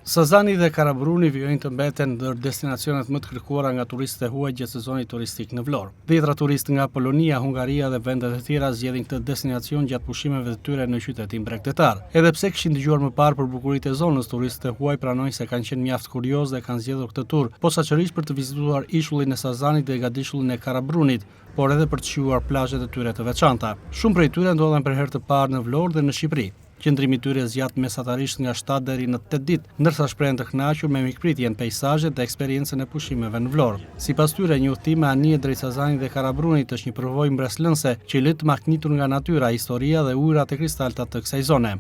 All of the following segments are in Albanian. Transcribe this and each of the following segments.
Sazani dhe Karaburuni vijojnë të mbeten ndër destinacionet më të kërkuara nga turistët e huaj gjatë sezonit turistik në Vlorë. Dhjetra turistë nga Polonia, Hungaria dhe vendet e tjera zgjedhin këtë destinacion gjatë pushimeve të tyre në qytetin bregdetar. Edhe pse kishin dëgjuar më parë për bukuritë e zonës, turistët e huaj pranojnë se kanë qenë mjaft kuriozë dhe kanë zgjedhur këtë tur, posaçërisht për të vizituar ishullin e Sazanit dhe gadishullin e Karaburunit, por edhe për të shijuar plazhet e tyre të veçanta. Shumë prej tyre ndodhen për herë të parë në Vlorë dhe në Shqipëri. Qëndrimi i tyre zgjat mesatarisht nga 7 deri në 8 ditë, ndërsa shprehen të kënaqur me mikpritjen, peizazhet dhe eksperiencën e pushimeve në Vlorë. Sipas tyre, një udhëtim me anije drejt Sazanit dhe Karaburunit është një përvojë mbreslënse që i lë të maknitur nga natyra, historia dhe ujërat e kristalta të kësaj zone.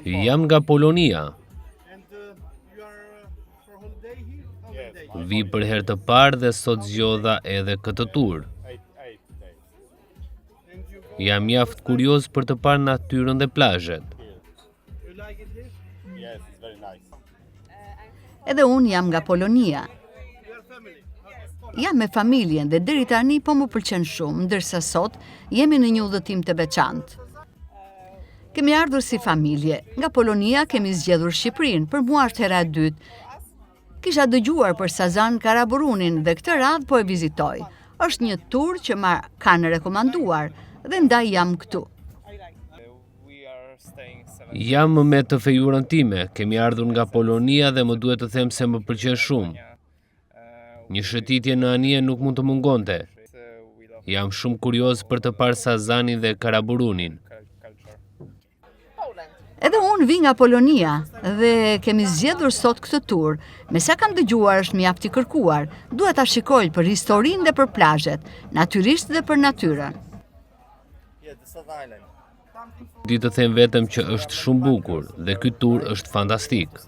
Jam nga Polonia. Vi për herë të parë dhe sot zgjodha edhe këtë tur. Jam mjaft kurioz për të parë natyrën dhe plazhet. Edhe unë jam nga Polonia. Jam me familjen dhe deri tani po më pëlqen shumë, ndërsa sot jemi në një udhëtim të veçantë. Kemi ardhur si familje. Nga Polonia kemi zgjedhur Shqipërinë, për mua është hera e dytë. Kisha dëgjuar për Sazan Karaburunin dhe këtë radhë po e vizitoj. Është një tur që më kanë rekomanduar dhe ndaj jam këtu. Jam me të fejurën time, kemi ardhur nga Polonia dhe më duhet të them se më pëlqen shumë. Një shëtitje në anije nuk mund të mungonte. Jam shumë kurioz për të parë Sazanin dhe Karaburunin. Edhe unë vi nga Polonia dhe kemi zgjedhur sot këtë tur. Me sa kam dëgjuar është mjaft i kërkuar. Duhet ta shikoj për historinë dhe për plazhet, natyrisht dhe për natyrën. Di të them vetëm që është shumë bukur dhe ky tur është fantastik.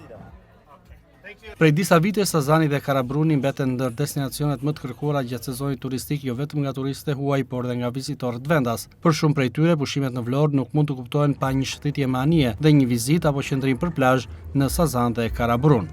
Prej disa vite Sazani dhe Karaburuni mbeten ndër destinacionet më të kërkuara gjatë sezonit turistik jo vetëm nga turistët e huaj, por dhe nga vizitorët vendas. Për shumë prej tyre, pushimet në Vlorë nuk mund të kuptohen pa një shëtitje me anije dhe një vizitë apo qëndrim për plazh në Sazan dhe Karaburun.